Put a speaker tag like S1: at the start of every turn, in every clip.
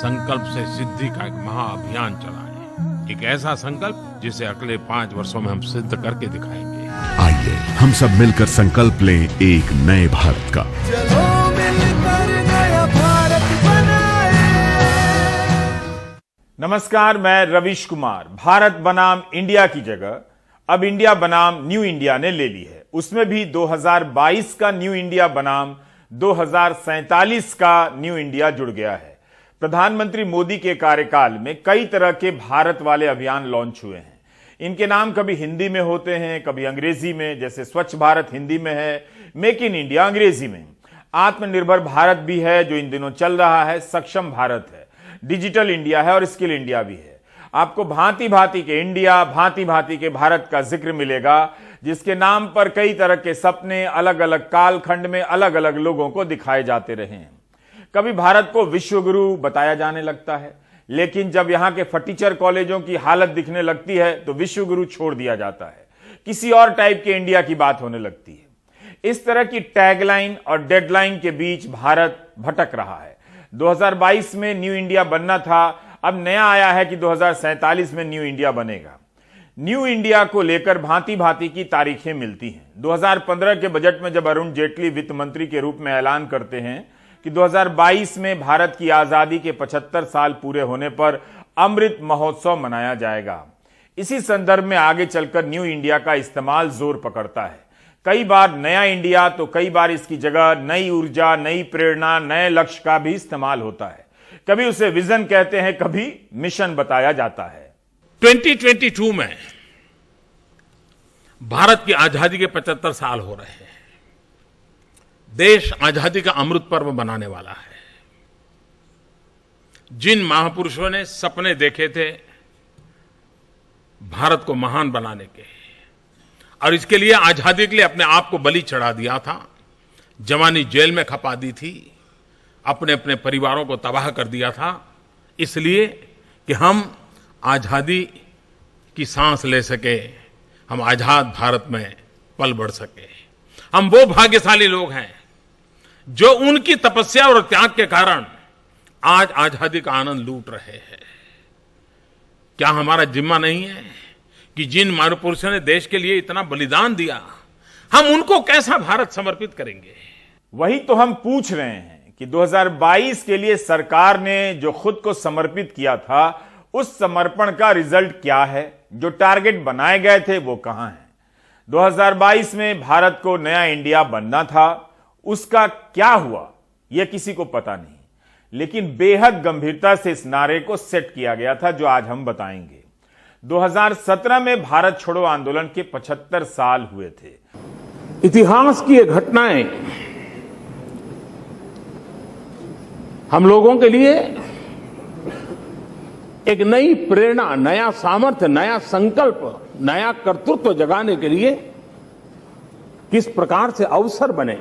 S1: संकल्प से सिद्धि का एक महाअभियान चलाएं। एक ऐसा संकल्प जिसे अगले 5 वर्षों में हम सिद्ध करके दिखाएंगे।
S2: आइए हम सब मिलकर संकल्प लें एक नए भारत का।
S3: चलो मिलकर नया भारत बनाएं।
S4: नमस्कार, मैं रविश कुमार। भारत बनाम इंडिया की जगह अब इंडिया बनाम न्यू इंडिया ने ले ली है। उसमें भी 2022 का न्यू इंडिया बनाम 2047 का न्यू इंडिया जुड़ गया है। प्रधानमंत्री मोदी के कार्यकाल में कई तरह के भारत वाले अभियान लॉन्च हुए हैं। इनके नाम कभी हिंदी में होते हैं, कभी अंग्रेजी में, जैसे स्वच्छ भारत हिंदी में है, मेक इन इंडिया अंग्रेजी में, आत्मनिर्भर भारत भी है जो इन दिनों चल रहा है, सक्षम भारत है, डिजिटल इंडिया है और स्किल इंडिया भी है। आपको भांति भांति के इंडिया, भांति भांति के भारत का जिक्र मिलेगा, जिसके नाम पर कई तरह के सपने अलग अलग कालखंड में अलग अलग लोगों को दिखाए जाते रहे हैं। कभी भारत को विश्व गुरु बताया जाने लगता है, लेकिन जब यहां के फटीचर कॉलेजों की हालत दिखने लगती है तो विश्व गुरु छोड़ दिया जाता है, किसी और टाइप के इंडिया की बात होने लगती है। इस तरह की टैगलाइन और डेडलाइन के बीच भारत भटक रहा है। 2022 में न्यू इंडिया बनना था, अब नया आया है कि 2047 में न्यू इंडिया बनेगा। न्यू इंडिया को लेकर भांति भांति की तारीखें मिलती हैं। 2015 के बजट में जब अरुण जेटली वित्त मंत्री के रूप में ऐलान करते हैं कि 2022 में भारत की आजादी के 75 साल पूरे होने पर अमृत महोत्सव मनाया जाएगा, इसी संदर्भ में आगे चलकर न्यू इंडिया का इस्तेमाल जोर पकड़ता है। कई बार नया इंडिया तो कई बार इसकी जगह नई ऊर्जा, नई प्रेरणा, नए लक्ष्य का भी इस्तेमाल होता है। कभी उसे विजन कहते हैं, कभी मिशन बताया जाता है।
S1: 2022 में भारत की आजादी के 75 साल हो रहे हैं। देश आजादी का अमृत पर्व मनाने वाला है। जिन महापुरुषों ने सपने देखे थे भारत को महान बनाने के और इसके लिए आजादी के लिए अपने आप को बलि चढ़ा दिया था, जवानी जेल में खपा दी थी, अपने अपने परिवारों को तबाह कर दिया था, इसलिए कि हम आजादी की सांस ले सके, हम आजाद भारत में पल बढ़ सके। हम वो भाग्यशाली लोग हैं जो उनकी तपस्या और त्याग के कारण आज आजादी का आनंद लूट रहे हैं। क्या हमारा जिम्मा नहीं है कि जिन महापुरुषों ने देश के लिए इतना बलिदान दिया, हम उनको कैसा भारत समर्पित करेंगे?
S4: वही तो हम पूछ रहे हैं कि 2022 के लिए सरकार ने जो खुद को समर्पित किया था, उस समर्पण का रिजल्ट क्या है? जो टारगेट बनाए गए थे वो कहां है? 2022 में भारत को नया इंडिया बनना था, उसका क्या हुआ यह किसी को पता नहीं, लेकिन बेहद गंभीरता से इस नारे को सेट किया गया था, जो आज हम बताएंगे। 2017 में भारत छोड़ो आंदोलन के 75 साल हुए थे।
S1: इतिहास की ये घटनाएं हम लोगों के लिए एक नई प्रेरणा, नया सामर्थ्य, नया संकल्प, नया कर्तृत्व जगाने के लिए किस प्रकार से अवसर बने,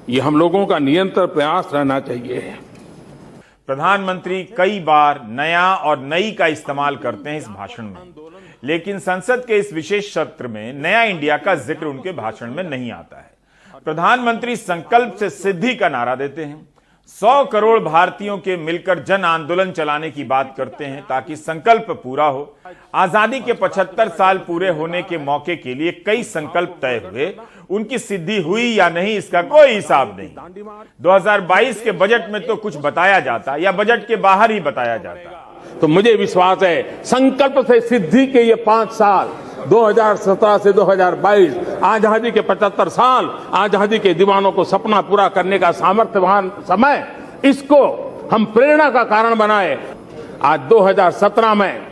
S1: ये हम लोगों का निरंतर प्रयास रहना चाहिए।
S4: प्रधानमंत्री कई बार नया और नई का इस्तेमाल करते हैं इस भाषण में, लेकिन संसद के इस विशेष सत्र में नया इंडिया का जिक्र उनके भाषण में नहीं आता है। प्रधानमंत्री संकल्प से सिद्धि का नारा देते हैं, 100 करोड़ भारतीयों के मिलकर जन आंदोलन चलाने की बात करते हैं ताकि संकल्प पूरा हो। आजादी के 75 साल पूरे होने के मौके के लिए कई संकल्प तय हुए, उनकी सिद्धि हुई या नहीं इसका कोई हिसाब नहीं। 2022 के बजट में तो कुछ बताया जाता या बजट के बाहर ही बताया जाता।
S1: तो मुझे विश्वास है संकल्प से सिद्धि के ये 5 साल 2017 से 2022 आजादी के 75 साल, आजादी के दीवानों को सपना पूरा करने का सामर्थ्यवान समय, इसको हम प्रेरणा का कारण बनाए। आज 2017 में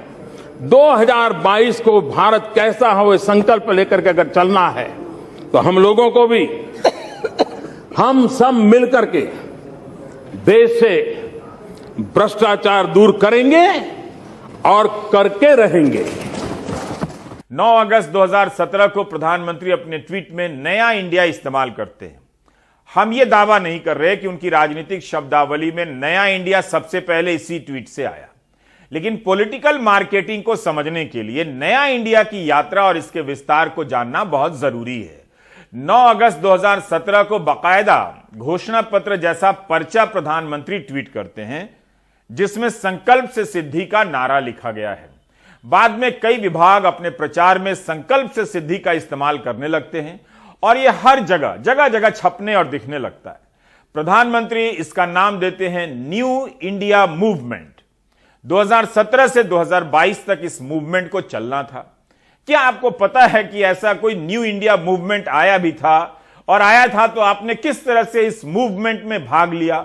S1: 2022 को भारत कैसा हो, संकल्प लेकर के अगर चलना है तो हम लोगों को भी हम सब मिलकर के देश से भ्रष्टाचार दूर करेंगे और करके रहेंगे।
S4: 9 अगस्त 2017 को प्रधानमंत्री अपने ट्वीट में नया इंडिया इस्तेमाल करते हैं। हम ये दावा नहीं कर रहे कि उनकी राजनीतिक शब्दावली में नया इंडिया सबसे पहले इसी ट्वीट से आया, लेकिन पॉलिटिकल मार्केटिंग को समझने के लिए नया इंडिया की यात्रा और इसके विस्तार को जानना बहुत जरूरी है। 9 अगस्त 2017 को बाकायदा घोषणा पत्र जैसा पर्चा प्रधानमंत्री ट्वीट करते हैं, जिसमें संकल्प से सिद्धि का नारा लिखा गया है। बाद में कई विभाग अपने प्रचार में संकल्प से सिद्धि का इस्तेमाल करने लगते हैं और यह हर जगह जगह जगह छपने और दिखने लगता है। प्रधानमंत्री इसका नाम देते हैं न्यू इंडिया मूवमेंट। 2017 से 2022 तक इस मूवमेंट को चलना था। क्या आपको पता है कि ऐसा कोई न्यू इंडिया मूवमेंट आया भी था, और आया था तो आपने किस तरह से इस मूवमेंट में भाग लिया?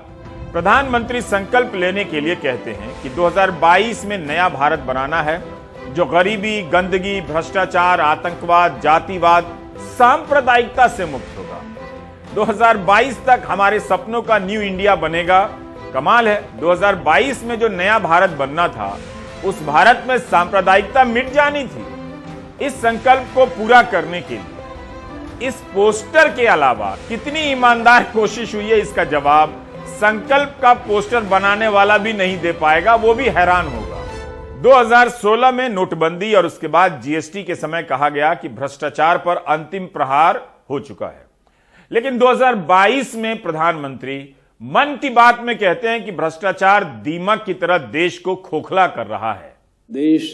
S4: प्रधानमंत्री संकल्प लेने के लिए कहते हैं कि 2022 में नया भारत बनाना है जो गरीबी, गंदगी, भ्रष्टाचार, आतंकवाद, जातिवाद, सांप्रदायिकता से मुक्त होगा। 2022 तक हमारे सपनों का न्यू इंडिया बनेगा। कमाल है, 2022 में जो नया भारत बनना था उस भारत में सांप्रदायिकता मिट जानी थी। इस संकल्प को पूरा करने के लिए इस पोस्टर के अलावा कितनी ईमानदार कोशिश हुई है, इसका जवाब संकल्प का पोस्टर बनाने वाला भी नहीं दे पाएगा, वो भी हैरान होगा। 2016 में नोटबंदी और उसके बाद जीएसटी के समय कहा गया कि भ्रष्टाचार पर अंतिम प्रहार हो चुका है, लेकिन 2022 में प्रधानमंत्री मन की बात में कहते हैं कि भ्रष्टाचार दीमक की तरह देश को खोखला कर रहा है।
S5: देश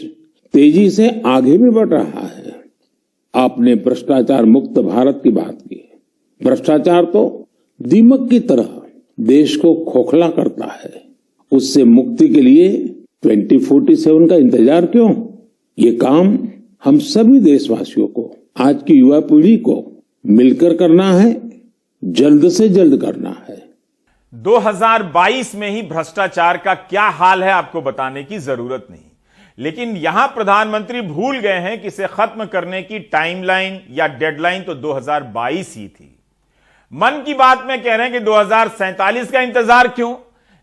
S5: तेजी से आगे भी बढ़ रहा है। आपने भ्रष्टाचार मुक्त भारत की बात की। भ्रष्टाचार तो दीमक की तरह देश को खोखला करता है। उससे मुक्ति के लिए 2047 का इंतजार क्यों? ये काम हम सभी देशवासियों को, आज की युवा पीढ़ी को मिलकर करना है, जल्द से जल्द करना है।
S4: 2022 में ही भ्रष्टाचार का क्या हाल है आपको बताने की जरूरत नहीं, लेकिन यहां प्रधानमंत्री भूल गए हैं कि इसे खत्म करने की टाइमलाइन या डेडलाइन तो 2022 ही थी। मन की बात में कह रहे हैं कि 2047 का इंतजार क्यों,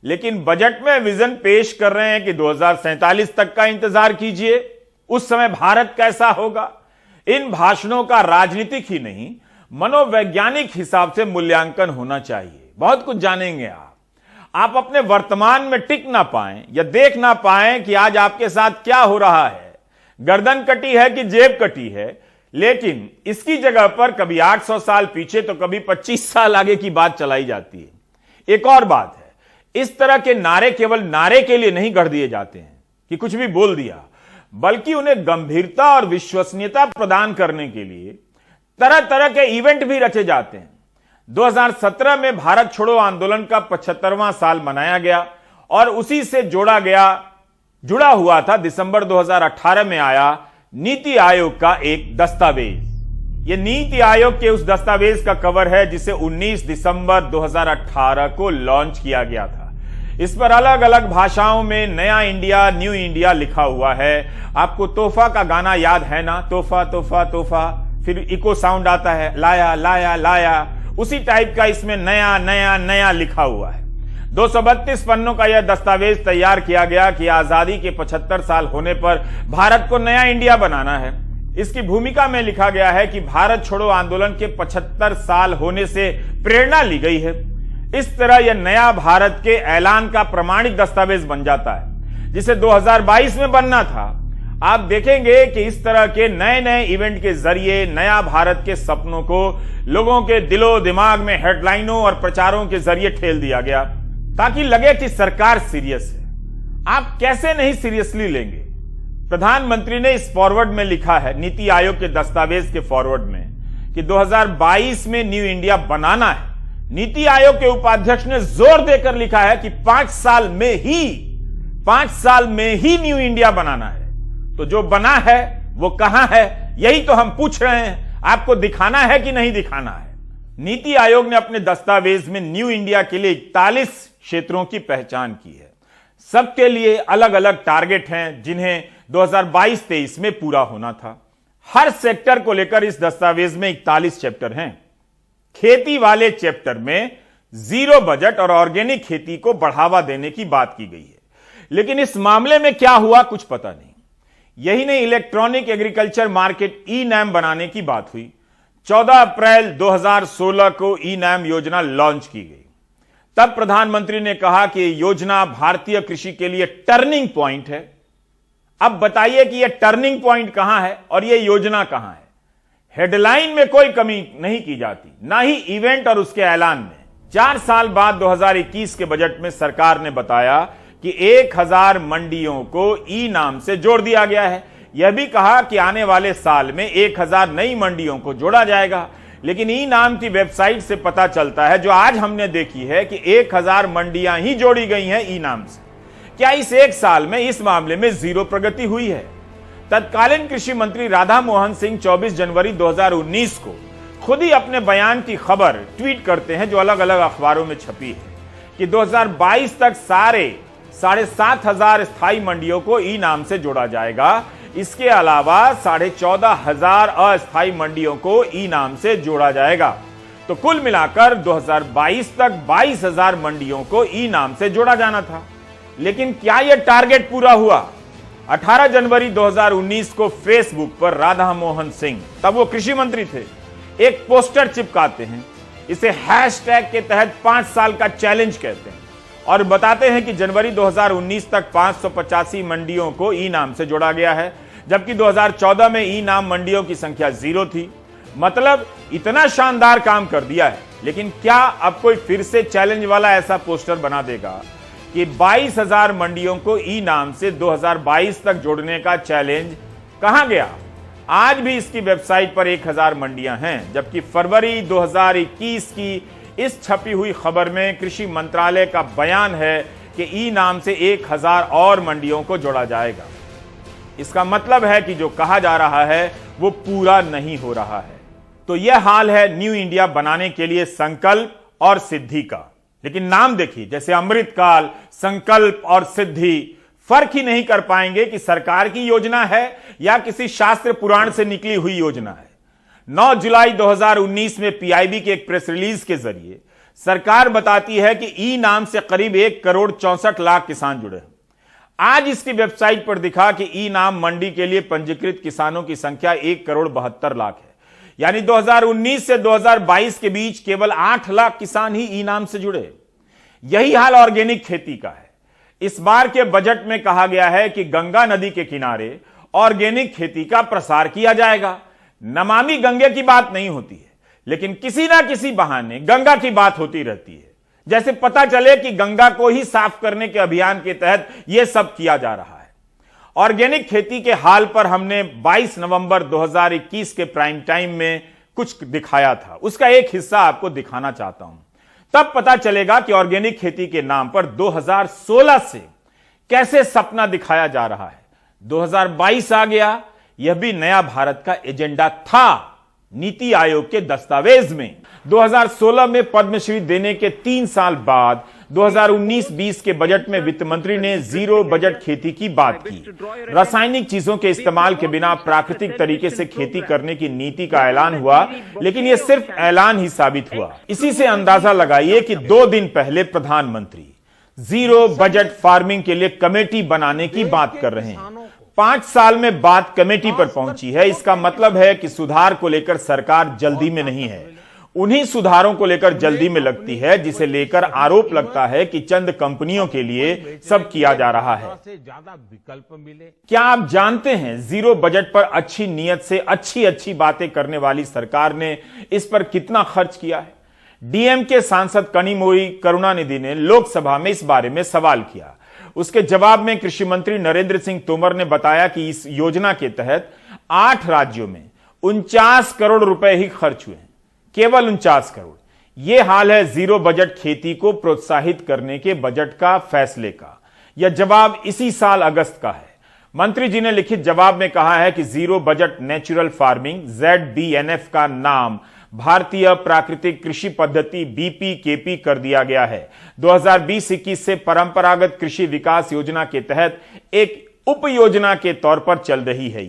S4: लेकिन बजट में विजन पेश कर रहे हैं कि 2047 तक का इंतजार कीजिए, उस समय भारत कैसा होगा। इन भाषणों का राजनीतिक ही नहीं, मनोवैज्ञानिक हिसाब से मूल्यांकन होना चाहिए। बहुत कुछ जानेंगे आप अपने वर्तमान में टिक ना पाएं या देख ना पाएं कि आज आपके साथ क्या हो रहा है, गर्दन कटी है कि जेब कटी है, लेकिन इसकी जगह पर कभी 800 साल पीछे तो कभी 25 साल आगे की बात चलाई जाती है। एक और बात है, इस तरह के नारे केवल नारे के लिए नहीं गढ़ दिए जाते हैं कि कुछ भी बोल दिया, बल्कि उन्हें गंभीरता और विश्वसनीयता प्रदान करने के लिए तरह तरह के इवेंट भी रचे जाते हैं। 2017 में भारत छोड़ो आंदोलन का 75वां साल मनाया गया और उसी से जुड़ा हुआ था दिसंबर 2018 में आया नीति आयोग का एक दस्तावेज। यह नीति आयोग के उस दस्तावेज का कवर है जिसे 19 दिसंबर 2018 को लॉन्च किया गया था। इस पर अलग अलग भाषाओं में नया इंडिया, न्यू इंडिया लिखा हुआ है। आपको तोहफा का गाना याद है ना, तोहफा तोहफा तोहफा, फिर इको साउंड आता है, लाया लाया लाया, उसी टाइप का इसमें नया नया नया लिखा हुआ है। 232 पन्नों का यह दस्तावेज तैयार किया गया कि आजादी के 75 साल होने पर भारत को नया इंडिया बनाना है। इसकी भूमिका में लिखा गया है कि भारत छोड़ो आंदोलन के 75 साल होने से प्रेरणा ली गई है। इस तरह यह नया भारत के ऐलान का प्रमाणिक दस्तावेज बन जाता है, जिसे 2022 में बनना था। आप देखेंगे कि इस तरह के नए नए इवेंट के जरिए नया भारत के सपनों को लोगों के दिलो दिमाग में हेडलाइनों और प्रचारों के जरिए ठेल दिया गया ताकि लगे कि सरकार सीरियस है। आप कैसे नहीं सीरियसली लेंगे? प्रधानमंत्री ने इस फॉरवर्ड में लिखा है, नीति आयोग के दस्तावेज के फॉरवर्ड में, कि 2022 में न्यू इंडिया बनाना है। नीति आयोग के उपाध्यक्ष ने जोर देकर लिखा है कि 5 साल में ही न्यू इंडिया बनाना है। तो जो बना है वो कहां है, यही तो हम पूछ रहे हैं। आपको दिखाना है कि नहीं दिखाना है? नीति आयोग ने अपने दस्तावेज में न्यू इंडिया के लिए 41 क्षेत्रों की पहचान की है। सबके लिए अलग अलग टारगेट हैं जिन्हें 2022-23 में पूरा होना था। हर सेक्टर को लेकर इस दस्तावेज में 41 चैप्टर हैं। खेती वाले चैप्टर में जीरो बजट और ऑर्गेनिक खेती को बढ़ावा देने की बात की गई है, लेकिन इस मामले में क्या हुआ कुछ पता नहीं। यही नहीं, इलेक्ट्रॉनिक एग्रीकल्चर मार्केट ई-नैम बनाने की बात हुई। 14 अप्रैल 2016 को ई-नैम योजना लॉन्च की गई। तब प्रधानमंत्री ने कहा कि यह योजना भारतीय कृषि के लिए टर्निंग पॉइंट है। अब बताइए कि यह टर्निंग पॉइंट कहां है और यह योजना कहां है? हेडलाइन में कोई कमी नहीं की जाती, ना ही इवेंट और उसके ऐलान में। 4 साल बाद 2021 के बजट में सरकार ने बताया कि 1000 मंडियों को ई नाम से जोड़ दिया गया है। यह भी कहा कि आने वाले साल में 1000 नई मंडियों को जोड़ा जाएगा। लेकिन ई नाम की वेबसाइट से पता चलता है, जो आज हमने देखी है, कि 1000 मंडियां ही जोड़ी गई हैं ई नाम से। क्या इस एक साल में इस मामले में जीरो प्रगति हुई है? तत्कालीन कृषि मंत्री राधा मोहन सिंह 24 जनवरी 2019 को खुद ही अपने बयान की खबर ट्वीट करते हैं, जो अलग अलग अखबारों में छपी है, कि 2022 तक सारे 7500 स्थायी मंडियों को ई नाम से जोड़ा जाएगा। इसके अलावा 14,500 अस्थायी मंडियों को ई नाम से जोड़ा जाएगा। तो कुल मिलाकर 2022 तक 22,000 मंडियों को ई नाम से जोड़ा जाना था। लेकिन क्या यह टारगेट पूरा हुआ? 18 जनवरी 2019 को फेसबुक पर राधा मोहन सिंह, तब वो कृषि मंत्री थे, एक पोस्टर चिपकाते हैं। इसे हैशटैग के तहत 5 साल का चैलेंज कहते हैं और बताते हैं कि जनवरी 2019 तक 585 मंडियों को ई नाम से जोड़ा गया है, जबकि 2014 में ई नाम मंडियों की संख्या 0 थी। मतलब इतना शानदार काम कर दिया है। लेकिन क्या अब कोई फिर से चैलेंज वाला ऐसा पोस्टर बना देगा कि 22,000 मंडियों को ई नाम से 2022 तक जोड़ने का चैलेंज कहां गया? आज भी इसकी वेबसाइट पर 1000 मंडियां हैं, जबकि फरवरी 2021 की इस छपी हुई खबर में कृषि मंत्रालय का बयान है कि ई नाम से 1000 और मंडियों को जोड़ा जाएगा। इसका मतलब है कि जो कहा जा रहा है वो पूरा नहीं हो रहा है। तो यह हाल है न्यू इंडिया बनाने के लिए संकल्प और सिद्धि का। लेकिन नाम देखिए, जैसे अमृतकाल, संकल्प और सिद्धि, फर्क ही नहीं कर पाएंगे कि सरकार की योजना है या किसी शास्त्र पुराण से निकली हुई योजना है। 9 जुलाई 2019 में पीआईबी के एक प्रेस रिलीज के जरिए सरकार बताती है कि ई नाम से करीब 1,64,00,000 किसान जुड़े हैं। आज इसकी वेबसाइट पर दिखा कि ई नाम मंडी के लिए पंजीकृत किसानों की संख्या 1,72,00,000 है। यानी 2019 से 2022 के बीच केवल 8 लाख किसान ही ई नाम से जुड़े। यही हाल ऑर्गेनिक खेती का है। इस बार के बजट में कहा गया है कि गंगा नदी के किनारे ऑर्गेनिक खेती का प्रसार किया जाएगा। नमामि गंगे की बात नहीं होती है, लेकिन किसी ना किसी बहाने गंगा की बात होती रहती है। जैसे पता चले कि गंगा को ही साफ करने के अभियान के तहत यह सब किया जा रहा है। ऑर्गेनिक खेती के हाल पर हमने 22 नवंबर 2021 के प्राइम टाइम में कुछ दिखाया था। उसका एक हिस्सा आपको दिखाना चाहता हूं, तब पता चलेगा कि ऑर्गेनिक खेती के नाम पर 2016 से कैसे सपना दिखाया जा रहा है। 2022 आ गया, यह भी नया भारत का एजेंडा था। नीति आयोग के दस्तावेज में 2016 में पद्मश्री देने के 3 साल बाद 2019-20 के बजट में वित्त मंत्री ने जीरो बजट खेती की बात की। रासायनिक चीजों के इस्तेमाल के बिना प्राकृतिक तरीके से खेती करने की नीति का ऐलान हुआ, लेकिन यह सिर्फ ऐलान ही साबित हुआ। इसी से अंदाजा लगाइए कि 2 दिन पहले प्रधानमंत्री जीरो बजट फार्मिंग के लिए कमेटी बनाने की बात कर रहे हैं। 5 साल में बात कमेटी पर पहुंची है। इसका मतलब है कि सुधार को लेकर सरकार जल्दी में नहीं है। उन्हीं सुधारों को लेकर जल्दी में लगती है, जिसे लेकर आरोप लगता है कि चंद कंपनियों के लिए सब किया जा रहा है। क्या आप जानते हैं जीरो बजट पर अच्छी नीयत से अच्छी बातें करने वाली सरकार ने इस पर कितना खर्च किया है? डीएमके सांसद कनिमोई करुणानिधि ने लोकसभा में इस बारे में सवाल किया। उसके जवाब में कृषि मंत्री नरेंद्र सिंह तोमर ने बताया कि इस योजना के तहत 8 राज्यों में 49 करोड़ रुपए ही खर्च हुए हैं, केवल 49 करोड़। यह हाल है जीरो बजट खेती को प्रोत्साहित करने के बजट का फैसले का। यह जवाब इसी साल अगस्त का है। मंत्री जी ने लिखित जवाब में कहा है कि zero budget natural farming ZBNF का नाम भारतीय प्राकृतिक कृषि पद्धति BPKP कर दिया गया है। 2020-21 से परंपरागत कृषि विकास योजना के तहत एक उप योजना के तौर पर चल रही है।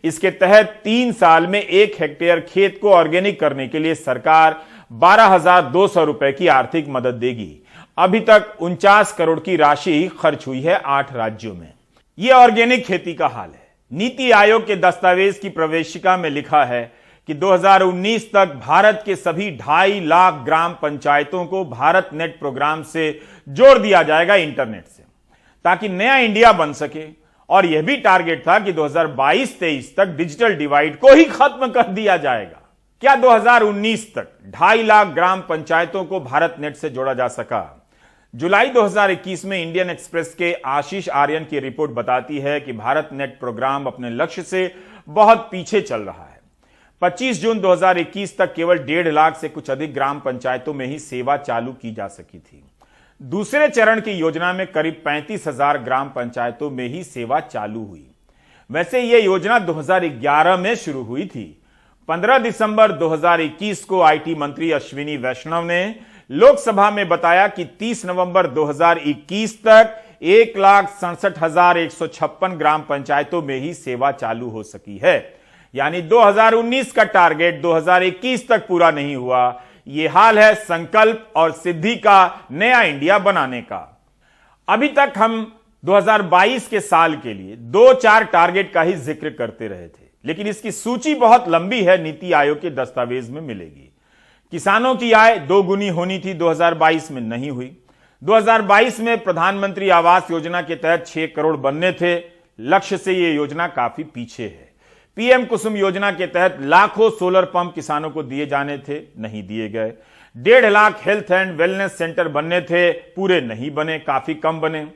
S4: इसके तहत 3 साल में 1 हेक्टेयर खेत को ऑर्गेनिक करने के लिए सरकार 12,200 रुपए की आर्थिक मदद देगी। अभी तक 49 करोड़ की राशि खर्च हुई है 8 राज्यों में। यह ऑर्गेनिक खेती का हाल है। नीति आयोग के दस्तावेज की प्रवेशिका में लिखा है कि 2019 तक भारत के सभी 2.5 लाख ग्राम पंचायतों को भारत नेट प्रोग्राम से जोड़ दिया जाएगा इंटरनेट से, ताकि नया इंडिया बन सके। और यह भी टारगेट था कि 2022-23 तक डिजिटल डिवाइड को ही खत्म कर दिया जाएगा। क्या 2019 तक 2.5 लाख ग्राम पंचायतों को भारत नेट से जोड़ा जा सका? जुलाई 2021 में इंडियन एक्सप्रेस के आशीष आर्यन की रिपोर्ट बताती है कि भारत नेट प्रोग्राम अपने लक्ष्य से बहुत पीछे चल रहा है। 25 जून 2021 तक केवल 1.5 लाख से कुछ अधिक ग्राम पंचायतों में ही सेवा चालू की जा सकी थी। दूसरे चरण की योजना में करीब 35,000 ग्राम पंचायतों में ही सेवा चालू हुई। वैसे यह योजना 2011 में शुरू हुई थी। 15 दिसंबर 2021 को आईटी मंत्री अश्विनी वैष्णव ने लोकसभा में बताया कि 30 नवंबर 2021 तक 1,67,156 ग्राम पंचायतों में ही सेवा चालू हो सकी है। यानी 2019 का टारगेट 2021 तक पूरा नहीं हुआ। यह हाल है संकल्प और सिद्धि का नया इंडिया बनाने का। अभी तक हम 2022 के साल के लिए 2-4 टारगेट का ही जिक्र करते रहे थे, लेकिन इसकी सूची बहुत लंबी है, नीति आयोग के दस्तावेज में मिलेगी। किसानों की आय 2 गुनी होनी थी, 2022 में नहीं हुई। 2022 में प्रधानमंत्री आवास योजना के तहत 6 करोड़ बनने थे, लक्ष्य से यह योजना काफी पीछे है। पीएम कुसुम योजना के तहत लाखों सोलर पंप किसानों को दिए जाने थे, नहीं दिए गए। 1.5 lakh health and wellness centre बनने थे, पूरे नहीं बने, काफी कम बने।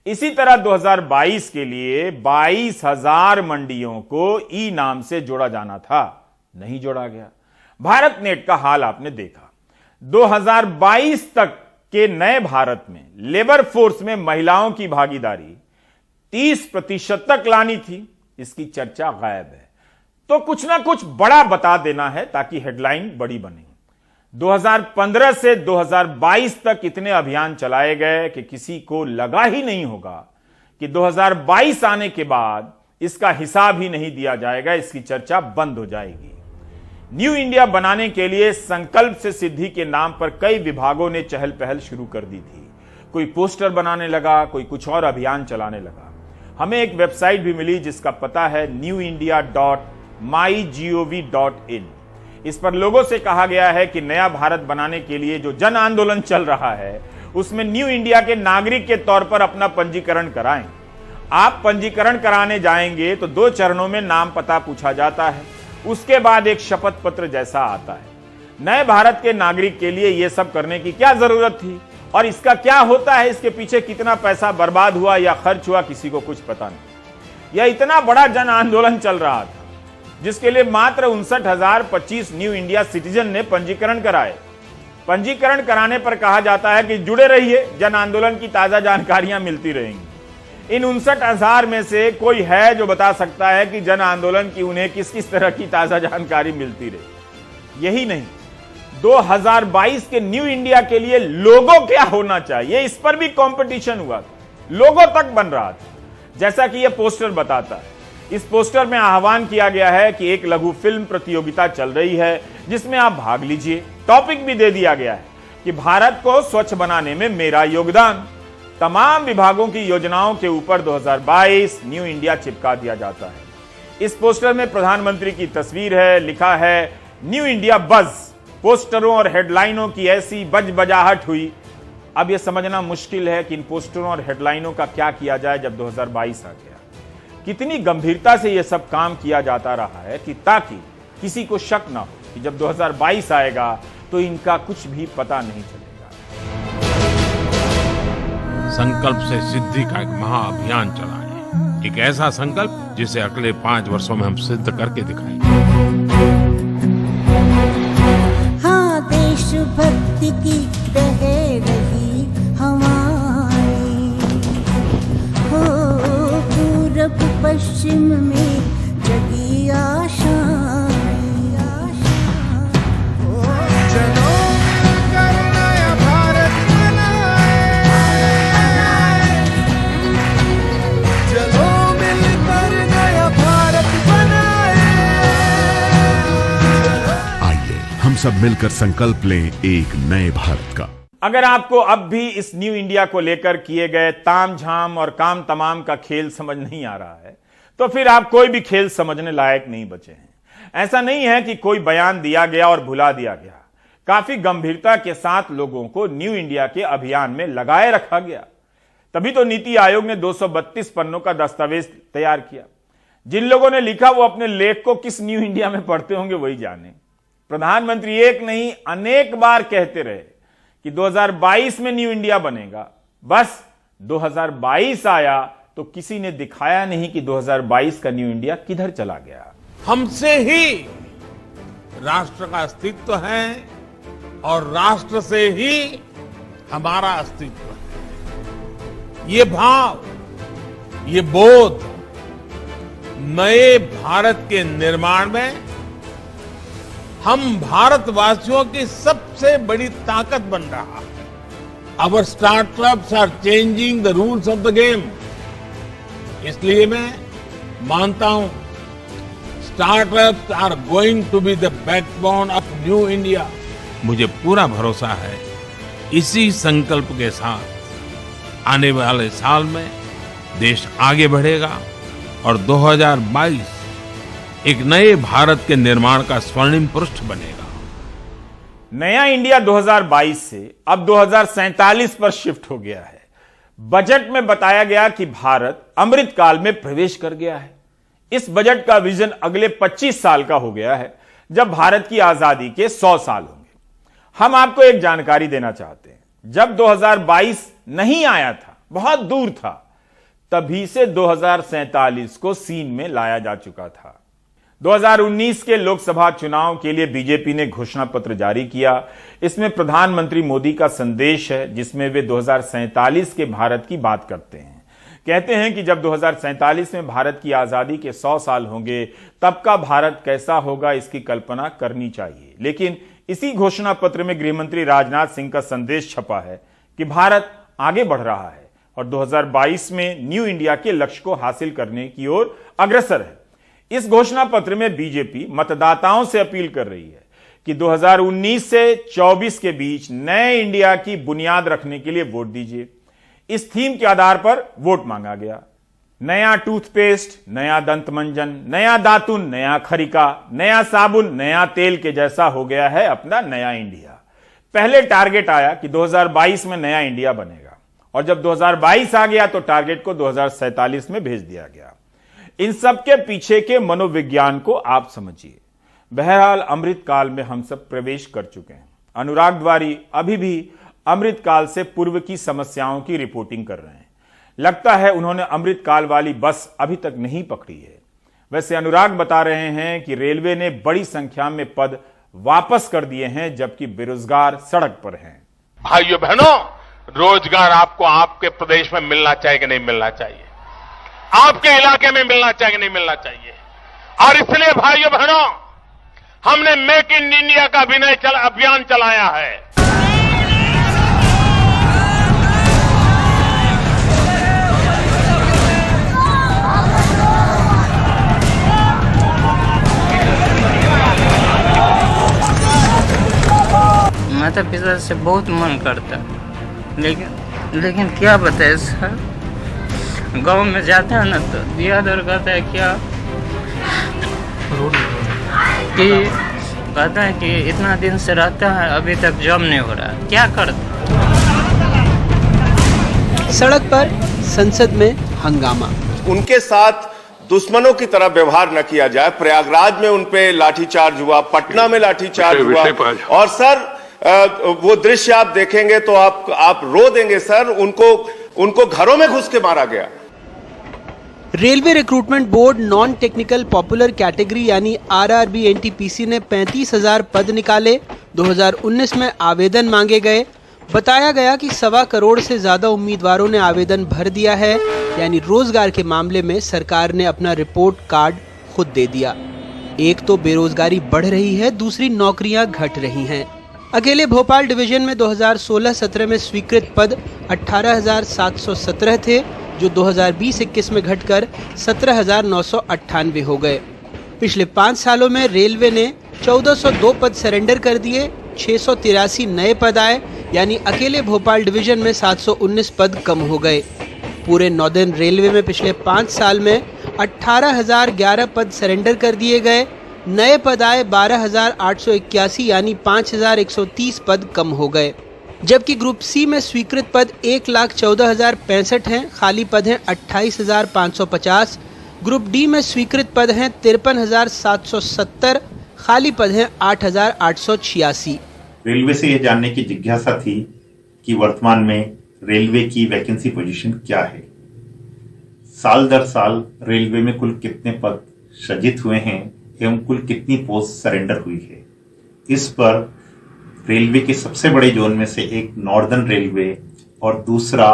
S4: इसी तरह 2022 के लिए 22,000 मंडियों को ई नाम से जोड़ा जाना था, नहीं जोड़ा गया। भारत नेट का हाल आपने देखा। 2022 तक के नए भारत में लेबर फोर्स में महिलाओं की भागीदारी 30% तक लानी थी, इसकी चर्चा गायब है। तो कुछ ना कुछ बड़ा बता देना है ताकि हेडलाइन बड़ी बने। 2015 से 2022 तक इतने अभियान चलाए गए कि किसी को लगा ही नहीं होगा कि 2022 आने के बाद इसका हिसाब ही नहीं दिया जाएगा, इसकी चर्चा बंद हो जाएगी। न्यू इंडिया बनाने के लिए संकल्प से सिद्धि के नाम पर कई विभागों ने चहल पहल शुरू कर दी थी। कोई पोस्टर बनाने लगा, कोई कुछ और अभियान चलाने लगा। हमें एक वेबसाइट भी मिली जिसका पता है newindia.mygov.in। इस पर लोगों से कहा गया है कि नया भारत बनाने के लिए जो जन आंदोलन चल रहा है उसमें न्यू इंडिया के नागरिक के तौर पर अपना पंजीकरण कराएं। आप पंजीकरण कराने जाएंगे तो 2 चरणों में नाम पता पूछा जाता है, उसके बाद एक शपथ पत्र जैसा आता है। नए भारत के नागरिक के लिए यह सब करने की क्या जरूरत थी और इसका क्या होता है, इसके पीछे कितना पैसा बर्बाद हुआ या खर्च हुआ, किसी को कुछ पता नहीं। यह इतना बड़ा जन आंदोलन चल रहा था जिसके लिए मात्र 59,025 न्यू इंडिया सिटीजन ने पंजीकरण कराए। पंजीकरण कराने पर कहा जाता है कि जुड़े रहिए, जन आंदोलन की ताजा जानकारियां मिलती रहेंगी। इन 59,000 में से कोई है जो बता सकता है कि जन आंदोलन की उन्हें किस किस तरह की ताजा जानकारी मिलती रही। यही नहीं, 2022 के न्यू इंडिया के लिए लोगो क्या होना चाहिए, इस पर भी कंपटीशन हुआ था, लोगो तक बन रहा था, जैसा कि यह पोस्टर बताता है। इस पोस्टर में आह्वान किया गया है कि एक लघु फिल्म प्रतियोगिता चल रही है जिसमें आप भाग लीजिए। टॉपिक भी दे दिया गया है कि भारत को स्वच्छ बनाने में मेरा योगदान। तमाम विभागों की योजनाओं के ऊपर 2022 न्यू इंडिया चिपका दिया जाता है। इस पोस्टर में प्रधानमंत्री की तस्वीर है, लिखा है न्यू इंडिया बज। पोस्टरों और हेडलाइनों की ऐसी बजबजाहट हुई। अब यह समझना मुश्किल है कि इन पोस्टरों और हेडलाइनों का क्या किया जाए जब 2022 आ गया। कितनी गंभीरता से यह सब काम किया जाता रहा है कि ताकि किसी को शक ना हो कि जब 2022 आएगा तो इनका कुछ भी पता नहीं चलेगा।
S1: संकल्प से सिद्धि का एक महाअभियान चलाएं, एक ऐसा संकल्प जिसे अगले 5 वर्षों में हम सिद्ध करके दिखाएंगे।
S6: हाँ, देशभक्ति की बह रही हमारी हो, पूरब पश्चिम में जगी आशाएं।
S3: चलो मिलकर नया भारत बनाए, चलो मिलकर नया भारत बनाए।
S2: आइए हम सब मिलकर संकल्प लें एक नए भारत का।
S4: अगर आपको अब भी इस न्यू इंडिया को लेकर किए गए तामझाम और काम तमाम का खेल समझ नहीं आ रहा है तो फिर आप कोई भी खेल समझने लायक नहीं बचे हैं। ऐसा नहीं है कि कोई बयान दिया गया और भुला दिया गया। काफी गंभीरता के साथ लोगों को न्यू इंडिया के अभियान में लगाए रखा गया। तभी तो नीति आयोग ने 232 पन्नों का दस्तावेज तैयार किया। जिन लोगों ने लिखा वो अपने लेख को किस न्यू इंडिया में पढ़ते होंगे वही जाने। प्रधानमंत्री एक नहीं अनेक बार कहते रहे कि 2022 में न्यू इंडिया बनेगा। बस 2022 आया तो किसी ने दिखाया नहीं कि 2022 का न्यू इंडिया किधर चला गया।
S1: हमसे ही राष्ट्र का अस्तित्व है और राष्ट्र से ही हमारा अस्तित्व है। ये भाव, ये बोध नए भारत के निर्माण में हम भारतवासियों की सबसे बड़ी ताकत बन रहा है। Our startups are changing the rules of the game. इसलिए मैं मानता हूं startups are going to be the backbone of new India. मुझे पूरा भरोसा है इसी संकल्प के साथ आने वाले साल में देश आगे बढ़ेगा और 2022 एक नए भारत के निर्माण का स्वर्णिम पृष्ठ बनेगा।
S4: नया इंडिया 2022 से अब 2047 पर शिफ्ट हो गया है। बजट में बताया गया कि भारत अमृत काल में प्रवेश कर गया है। इस बजट का विजन अगले 25 साल का हो गया है, जब भारत की आजादी के 100 साल होंगे। हम आपको एक जानकारी देना चाहते हैं, जब 2022 नहीं आया था, बहुत दूर था, तभी से 2047 को सीन में लाया जा चुका था। 2019 के लोकसभा चुनाव के लिए बीजेपी ने घोषणा पत्र जारी किया। इसमें प्रधानमंत्री मोदी का संदेश है, जिसमें वे 2047 के भारत की बात करते हैं। कहते हैं कि जब 2047 में भारत की आजादी के 100 साल होंगे, तब का भारत कैसा होगा इसकी कल्पना करनी चाहिए। लेकिन इसी घोषणा पत्र में गृहमंत्री राजनाथ सिंह का संदेश छपा है कि भारत आगे बढ़ रहा है और 2022 में न्यू इंडिया के लक्ष्य को हासिल करने की ओर अग्रसर है। इस घोषणा पत्र में बीजेपी मतदाताओं से अपील कर रही है कि 2019 से 24 के बीच नए इंडिया की बुनियाद रखने के लिए वोट दीजिए। इस थीम के आधार पर वोट मांगा गया। नया टूथपेस्ट, नया दंत मंजन, नया दातुन, नया खरिका, नया साबुन, नया तेल के जैसा हो गया है अपना नया इंडिया। पहले टारगेट आया कि 2022 में नया इंडिया बनेगा और जब 2022 आ गया तो टारगेट को 2047 में भेज दिया गया। इन सब के पीछे के मनोविज्ञान को आप समझिए। बहरहाल अमृत काल में हम सब प्रवेश कर चुके हैं। अनुराग द्वारी अभी भी अमृत काल से पूर्व की समस्याओं की रिपोर्टिंग कर रहे हैं। लगता है उन्होंने अमृत काल वाली बस अभी तक नहीं पकड़ी है। वैसे अनुराग बता रहे हैं कि रेलवे ने बड़ी संख्या में पद वापस कर दिए हैं, जबकि बेरोजगार सड़क पर हैं।
S1: भाइयों बहनों, रोजगार आपको आपके प्रदेश में मिलना चाहिए कि नहीं मिलना चाहिए, आपके इलाके में मिलना चाहिए कि नहीं मिलना चाहिए। और इसलिए भाइयों बहनों, हमने मेक इन इंडिया का अभियान चलाया है।
S7: माता पिता से बहुत मन करता, लेकिन क्या बताए सर, गांव में जाता है ना तो दिया दर कहता है क्या कि कहता है कि इतना दिन से रहता है अभी तक जॉब नहीं हो रहा, क्या करता।
S8: सड़क पर संसद में हंगामा।
S9: उनके साथ दुश्मनों की तरह व्यवहार न किया जाए। प्रयागराज में उनपे लाठीचार्ज हुआ, पटना में लाठीचार्ज हुआ और सर वो दृश्य आप देखेंगे तो आप रो देंगे सर। उनको घरों में घुस के मारा गया।
S8: Railway recruitment board non technical popular category यानी आरआरबी एनटीपीसी ने 35,000 पद निकाले। 2019 में आवेदन मांगे गए। बताया गया कि 1.25 करोड़ से ज्यादा उम्मीदवारों ने आवेदन भर दिया है। यानी रोजगार के मामले में सरकार ने अपना रिपोर्ट कार्ड खुद दे दिया। एक तो बेरोजगारी बढ़ रही है, दूसरी नौकरियां घट रही हैं। अकेले भोपाल डिवीजन में 2016-17 में स्वीकृत पद 18,717 थे, जो 2020-21 में घटकर 17,998 हो गए। पिछले 5 सालों में रेलवे ने 1402 पद सरेंडर कर दिए, 683 नए पद आए, यानी अकेले भोपाल डिवीजन में 719 पद कम हो गए। पूरे नॉर्दर्न रेलवे में पिछले 5 साल में 18,011 पद सरेंडर कर दिए गए, नए पद आए 12,881, यानी 5,130 पद कम हो गए। जबकि ग्रुप सी में स्वीकृत पद 1,14,065 हैं, खाली पद हैं 28,550। ग्रुप डी में स्वीकृत पद हैं 53,770, खाली पद हैं 8,886।
S10: रेलवे से यह जानने की जिज्ञासा थी कि वर्तमान में रेलवे की वैकेंसी पोजीशन क्या है, साल दर साल रेलवे में कुल कितने पद सृजित हुए हैं एवं कुल कितनी पोस्ट सरेंडर हुई है। इस पर रेलवे के सबसे बड़े जोन में से एक नॉर्दर्न रेलवे और दूसरा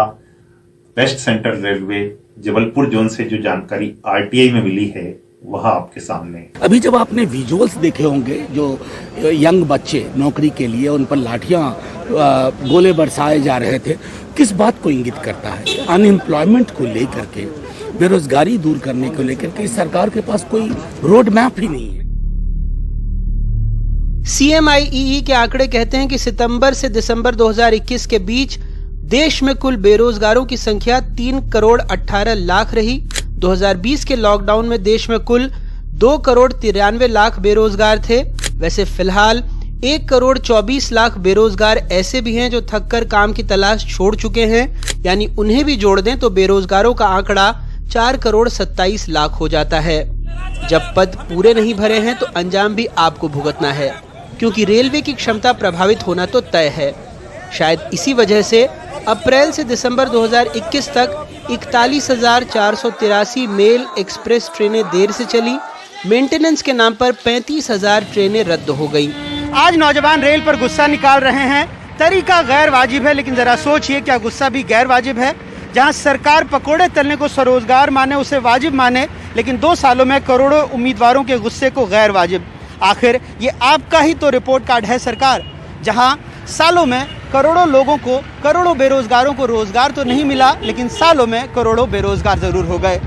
S10: west central railway Jabalpur zone से जो जानकारी आरटीआई में मिली है वह आपके सामने है।
S11: अभी जब आपने विजुअल्स देखे होंगे जो यंग बच्चे नौकरी के लिए उन पर लाठियां गोले बरसाए जा रहे थे, किस बात को इंगित करता है? अनएम्प्लॉयमेंट को लेकर के, बेरोजगारी दूर करने को लेकर के सरकार के पास कोई रोड मैप ही नहीं है।
S8: CMIEE के आंकड़े कहते हैं कि सितंबर से दिसंबर 2021 के बीच देश में कुल बेरोजगारों की संख्या 3 करोड़ 18 लाख रही। 2020 के लॉकडाउन में देश में कुल 2 करोड़ 93 लाख बेरोजगार थे। वैसे फिलहाल 1 करोड़ 24 लाख बेरोजगार ऐसे भी हैं जो थककर काम की तलाश छोड़ चुके हैं, यानी उन्हें भी जोड़ दें तो बेरोजगारों का आंकड़ा 4 करोड़ 27 लाख हो जाता है। जब पद पूरे नहीं भरे हैं तो अंजाम भी आपको भुगतना है, क्योंकि रेलवे की क्षमता प्रभावित होना तो तय है। शायद इसी वजह से अप्रैल से दिसंबर 2021 तक 41,483 मेल एक्सप्रेस ट्रेनें देर से चली। मेंटेनेंस के नाम पर 35,000 ट्रेनें रद्द हो गई।
S12: आज नौजवान रेल पर गुस्सा निकाल रहे हैं। तरीका गैर वाजिब है, लेकिन जरा सोचिए क्या गुस्सा भी गैर वाजिब है? जहां सरकार पकोड़े तलने को स्वरोजगार माने, उसे वाजिब माने, लेकिन 2 सालों में करोड़ों उम्मीदवारों के गुस्से को गैर वाजिब। आखिर ये आपका ही तो रिपोर्ट कार्ड है सरकार, जहां सालों में करोड़ों लोगों को, करोड़ों बेरोजगारों को रोजगार तो नहीं मिला, लेकिन सालों में करोड़ों बेरोजगार जरूर हो गए।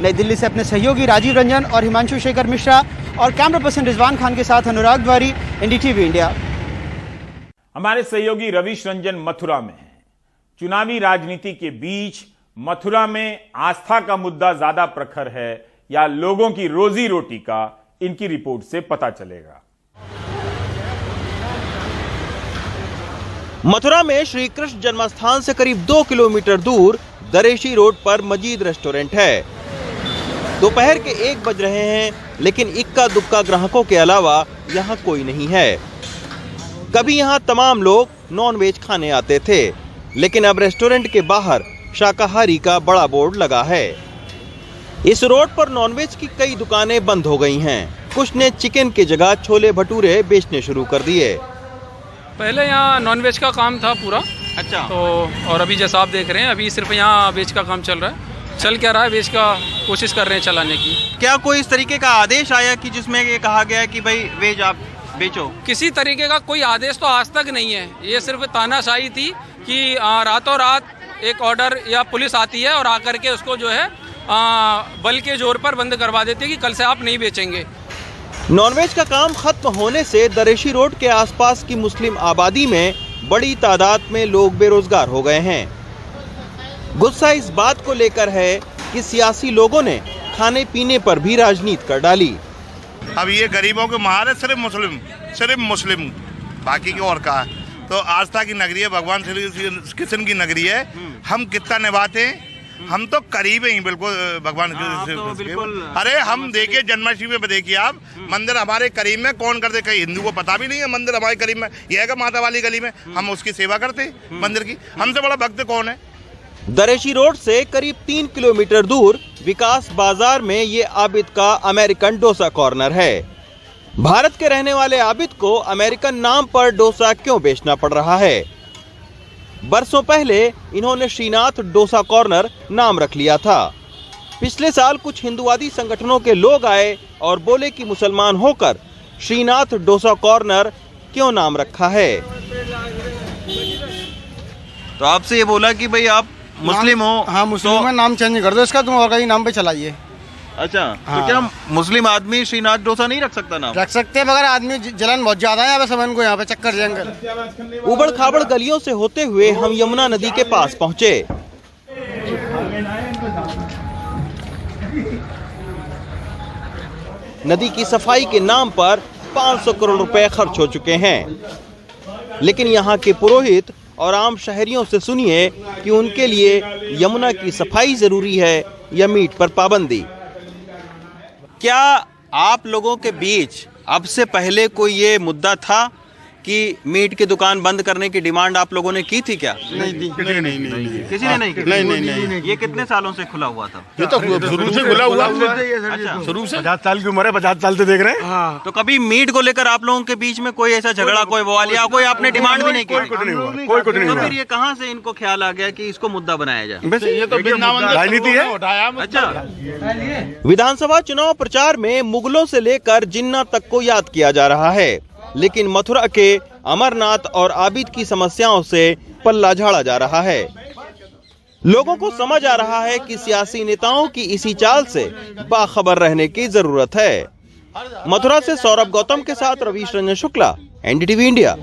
S12: नई दिल्ली से अपने सहयोगी राजीव रंजन और हिमांशु शेखर मिश्रा और कैमरा पर्सन रिजवान खान के साथ अनुराग द्वारी, NDTV इंडिया।
S4: हमारे सहयोगी रवीश रंजन मथुरा में हैं। चुनावी राजनीति के बीच मथुरा में आस्था का मुद्दा ज्यादा प्रखर है या लोगों की रोजी रोटी का, इनकी रिपोर्ट से पता चलेगा।
S13: मथुरा में श्री कृष्ण जन्मस्थान से करीब 2 किलोमीटर दूर दरेशी रोड पर मजीद रेस्टोरेंट है। दोपहर के 1 बज रहे हैं, लेकिन इक्का दुक्का ग्राहकों के अलावा यहाँ कोई नहीं है। कभी यहाँ तमाम लोग नॉनवेज खाने आते थे, लेकिन अब रेस्टोरेंट के बाहर शाकाहारी का बड़ा बोर्ड लगा है। इस रोड पर नॉनवेज की कई दुकानें बंद हो गई हैं। कुछ ने चिकन की जगह छोले भटूरे बेचने शुरू कर दिए।
S14: पहले यहाँ नॉनवेज का काम था पूरा। अच्छा। तो और अभी जैसा आप देख रहे हैं, अभी सिर्फ यहाँ वेज का काम चल रहा है। चल क्या रहा है, वेज का कोशिश कर रहे हैं चलाने की।
S13: क्या कोई इस तरीके का आदेश आया कि जिसमें ये कहा गया है कि भाई वेज आप बेचो?
S14: किसी तरीके का कोई आदेश तो आज तक नहीं है। ये सिर्फ तानाशाही थी कि रातों रात एक ऑर्डर या पुलिस आती है और आकर के उसको जो है बल के जोर पर बंद करवा देती है कि कल से आप नहीं बेचेंगे।
S13: नॉनवेज का काम खत्म होने से दरेशी रोड के आसपास की मुस्लिम आबादी में बड़ी तादाद में लोग बेरोजगार हो गए हैं। गुस्सा इस बात को लेकर है कि सियासी लोगों ने खाने पीने पर भी राजनीति कर डाली।
S15: अब ये गरीबों के मार है सिर्फ मुस्लिम, बाकी की और का। तो आस्था की नगरी है, भगवान श्री कृष्ण की नगरी है। हम कितना निभाते हैं, हम तो करीब ही बिल्कुल भगवान बिल्कुल। अरे हम देखिए जन्माष्टमी में देखिए आप, मंदिर हमारे करीब में कौन करते, कई हिंदू को पता भी नहीं है मंदिर हमारे करीब में यह है माता वाली गली में, हम उसकी सेवा करते हैं मंदिर की। हमसे बड़ा भक्त कौन है?
S13: दरेशी रोड से करीब 3 किलोमीटर दूर विकास बाजार में ये आबिद का अमेरिकन डोसा कॉर्नर है। भारत के रहने वाले आबिद को अमेरिकन नाम पर डोसा क्यों बेचना पड़ रहा है? बरसों पहले इन्होंने श्रीनाथ डोसा कॉर्नर नाम रख लिया था। पिछले साल कुछ हिंदुवादी संगठनों के लोग आए और बोले कि मुसलमान होकर श्रीनाथ डोसा कॉर्नर क्यों नाम रखा है। तो आपसे ये बोला कि भाई आप मुस्लिम हो?
S12: हाँ मुस्लिम है, नाम चेंज कर दो इसका, तुम और कहीं नाम पे चलाइए।
S13: अच्छा।
S12: हाँ।
S13: तो क्या मुस्लिम आदमी श्रीनाथ डोसा नहीं रख सकता नाम?
S12: रख सकते हैं, मगर आदमी जलन बहुत ज्यादा है यहाँ पे, यहाँ पे चक्कर जंगल।
S13: उबड़ खाबड़ गलियों से होते हुए हम यमुना नदी के पास पहुँचे। नदी की सफाई के नाम पर 500 करोड़ रुपए खर्च हो चुके हैं, लेकिन यहाँ के पुरोहित और आम शहरियों से सुनिए कि उनके लिए यमुना की सफाई जरूरी है या मीट पर पाबंदी। क्या आप लोगों के बीच अब से पहले कोई ये मुद्दा था कि मीट की दुकान बंद करने की डिमांड आप लोगों ने की थी क्या?
S16: नहीं, किसी ने नहीं की।
S13: नहीं। ये कितने सालों से खुला हुआ था?
S16: ये तो शुरू से खुला हुआ
S13: अच्छा,
S16: शुरू से 50 साल की उम्र है, 50 साल से देख रहे हैं।
S13: तो कभी मीट को लेकर आप लोगों के बीच में कोई ऐसा झगड़ा, कोई बवाल या कोई आपने डिमांड भी नहीं की?
S16: कोई कुछ नहीं हुआ, कोई कुछ नहीं
S13: तो
S16: हुआ।
S13: फिर ये कहाँ से इनको ख्याल आ गया कि इसको मुद्दा बनाया जाए?
S16: बस ये तो राजनीति है।
S13: अच्छा, विधानसभा चुनाव प्रचार में मुगलों से लेकर जिन्ना तक को याद किया जा रहा है, लेकिन मथुरा के अमरनाथ और आबिद की समस्याओं से पल्ला झाड़ा जा रहा है। लोगों को समझ आ रहा है कि सियासी नेताओं की इसी चाल से बाखबर रहने की जरूरत है। मथुरा से सौरभ गौतम के साथ रवीश रंजन शुक्ला, एनडीटीवी इंडिया।